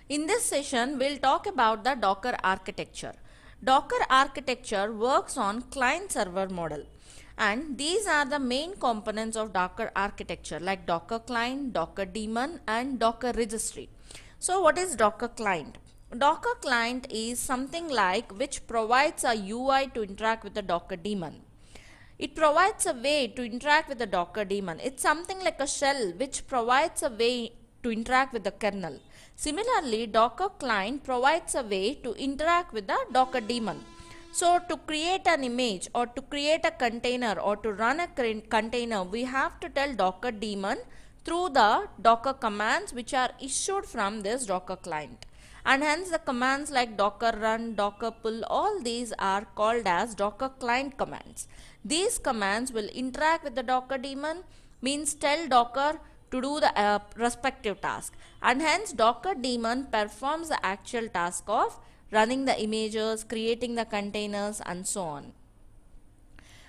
In this session, we'll talk about the Docker architecture. Docker architecture works on client-server model, and these are the main components of Docker architecture like Docker client, Docker daemon, and Docker registry. So what is Docker client? Docker client is something like which provides a UI to interact with the Docker daemon. It provides a way to interact with the Docker daemon. It's something like a shell which provides a way to interact with the kernel. Similarly, Docker client provides a way to interact with the Docker daemon. So to create an image or to create a container or to run a container, we have to tell Docker daemon through the Docker commands which are issued from this Docker client. And hence the commands like docker run, docker pull, all these are called as Docker client commands. These commands will interact with the Docker daemon, means tell Docker to do the respective task, and hence Docker daemon performs the actual task of running the images, creating the containers, and so on.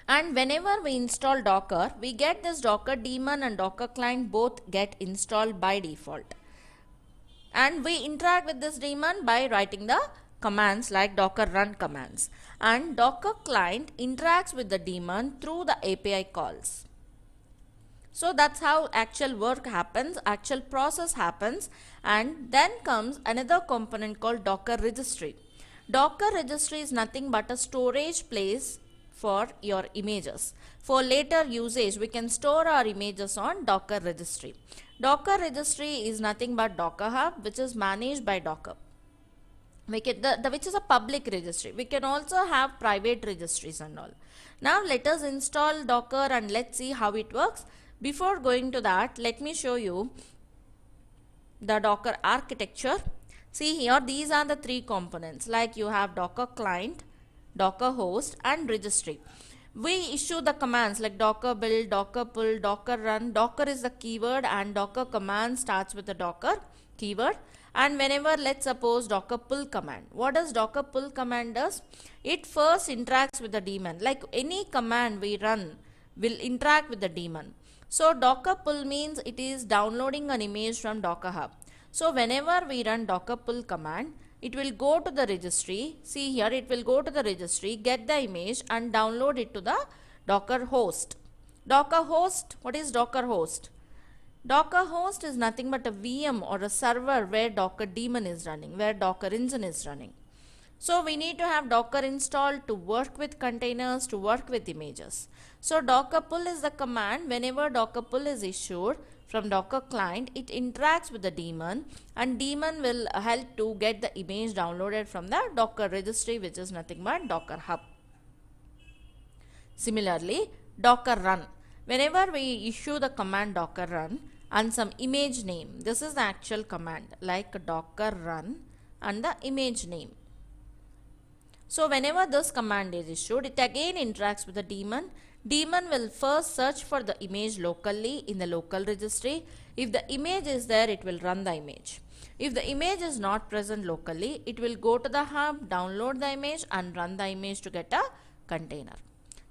And whenever we install Docker, we get this Docker daemon and Docker client both get installed by default. And we interact with this daemon by writing the commands like docker run commands, and Docker client interacts with the daemon through the API calls. So that's how actual work happens, actual process happens. And then comes another component called Docker registry. Docker registry is nothing but a storage place for your images. For later usage, we can store our images on Docker registry. Docker registry is nothing but Docker Hub, which is managed by Docker. Which is a public registry. We can also have private registries and all. Now let us install Docker and let's see how it works. Before going to that, let me show you the Docker architecture. See here, these are the three components, like you have Docker client, Docker host, and registry. We issue the commands like docker build, docker pull, docker run. Docker is the keyword and Docker command starts with the Docker keyword. And whenever, let's suppose, docker pull command. What does docker pull command does? It first interacts with the daemon. Like any command we run will interact with the daemon. So docker pull means it is downloading an image from Docker Hub. So whenever we run docker pull command, it will go to the registry. See here, it will go to the registry, get the image and download it to the Docker host. Docker host, what is Docker host? Docker host is nothing but a VM or a server where Docker daemon is running, where Docker engine is running. So we need to have Docker installed to work with containers, to work with images. So docker pull is the command. Whenever docker pull is issued from Docker client, it interacts with the daemon and daemon will help to get the image downloaded from the Docker registry, which is nothing but Docker Hub. Similarly, docker run. Whenever we issue the command docker run and some image name, this is the actual command like docker run and the image name. So whenever this command is issued, it again interacts with the daemon. Daemon will first search for the image locally in the local registry. If the image is there, it will run the image. If the image is not present locally, it will go to the hub, download the image and run the image to get a container.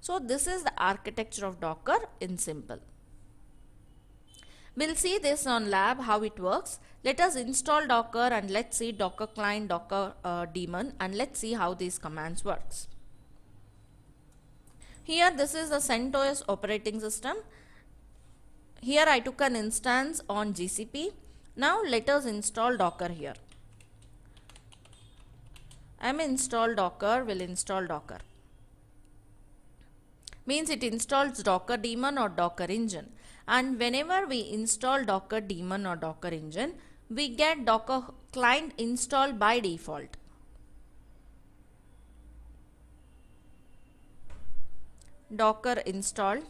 So this is the architecture of Docker in simple. We'll see this on lab how it works. Let us install Docker and let's see Docker client, Docker daemon, and let's see how these commands works. Here this is the CentOS operating system. Here I took an instance on GCP. Now let us install Docker here. Install Docker will install Docker. Means it installs Docker daemon or Docker engine. And whenever we install Docker daemon or Docker engine, we get Docker client installed by default. Docker installed.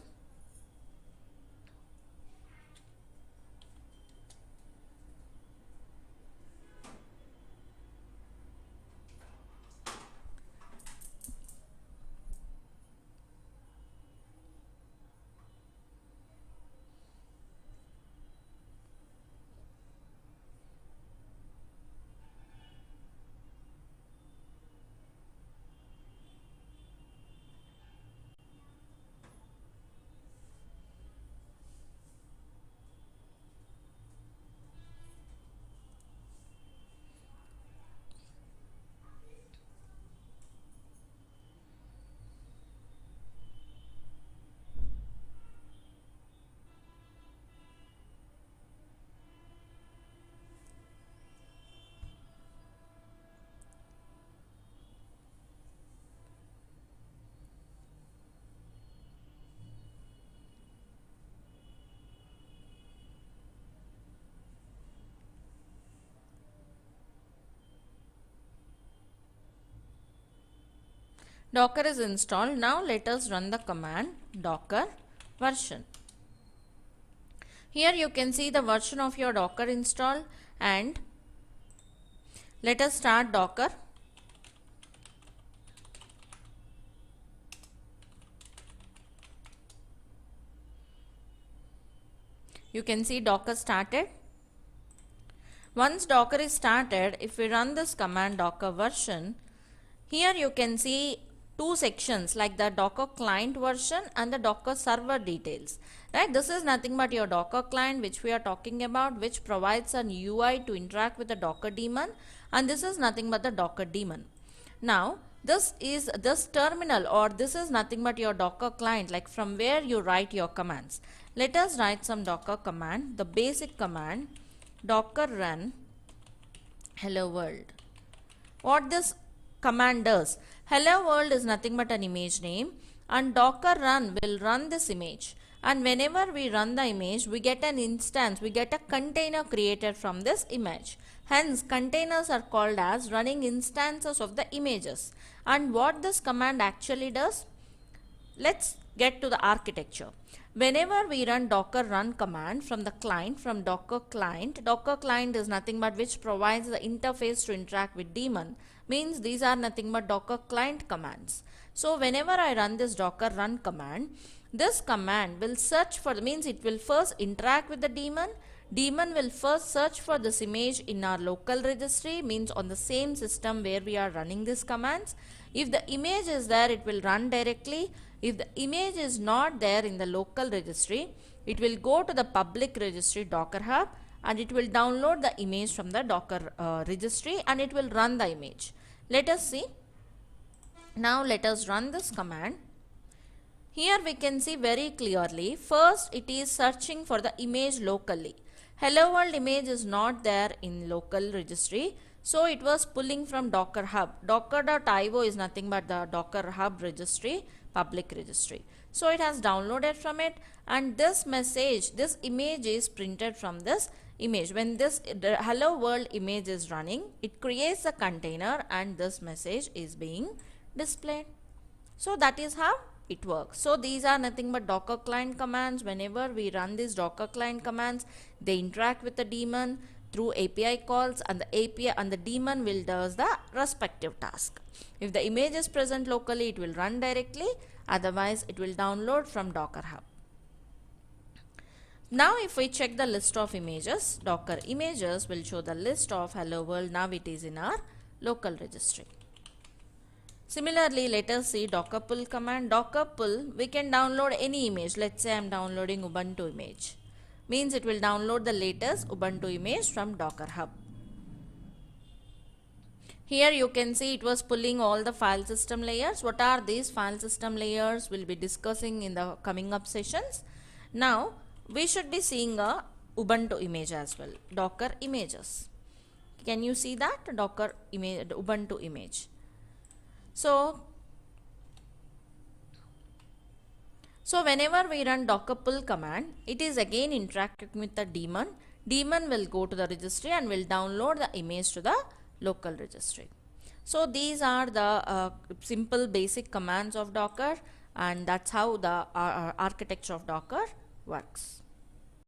Docker is installed. Now let us run the command docker version. Here you can see the version of your Docker installed, and let us start Docker. You can see Docker started. Once Docker is started, if we run this command docker version, here you can see two sections like the Docker client version and the Docker server details. Right? This is nothing but your Docker client which we are talking about, which provides an UI to interact with the Docker daemon, and this is nothing but the Docker daemon. Now this terminal, or this is nothing but your Docker client, like from where you write your commands. Let us write some Docker command. The basic command docker run hello world. What this command does, hello world is nothing but an image name, and docker run will run this image, and whenever we run the image we get an instance, we get a container created from this image. Hence containers are called as running instances of the images. And what this command actually does, let's get to the architecture. Whenever we run docker run command from the client, from docker client is nothing but which provides the interface to interact with daemon, means these are nothing but docker client commands. So whenever I run this docker run command, this command will search for, means it will first interact with the daemon. Daemon will first search for this image in our local registry, means on the same system where we are running these commands. If the image is there, it will run directly. If the image is not there in the local registry, it will go to the public registry Docker Hub, and it will download the image from the Docker registry, and it will run the image. Let us see. Now let us run this command. Here we can see very clearly, first it is searching for the image locally. Hello world image is not there in local registry, so it was pulling from Docker Hub. Docker.io is nothing but the Docker Hub registry, public registry. So it has downloaded from it, and this message, this image is printed from this image. When this hello world image is running, it creates a container and this message is being displayed. So that is how it works. So these are nothing but Docker client commands. Whenever we run these Docker client commands, they interact with the daemon through API calls, and the API and the daemon will does the respective task. If the image is present locally, it will run directly, otherwise it will download from Docker Hub. Now if we check the list of images, Docker images will show the list of hello world. Now it is in our local registry. Similarly, let us see docker pull command. Docker pull, we can download any image. Let's say I am downloading Ubuntu image. Means it will download the latest Ubuntu image from Docker Hub. Here you can see it was pulling all the file system layers. What are these file system layers? We'll be discussing in the coming up sessions. Now we should be seeing a Ubuntu image as well. Docker images. Can you see that? Docker image, Ubuntu image. So whenever we run docker pull command, it is again interacting with the daemon. Daemon will go to the registry and will download the image to the local registry. So these are the simple basic commands of Docker, and that's how the architecture of Docker works.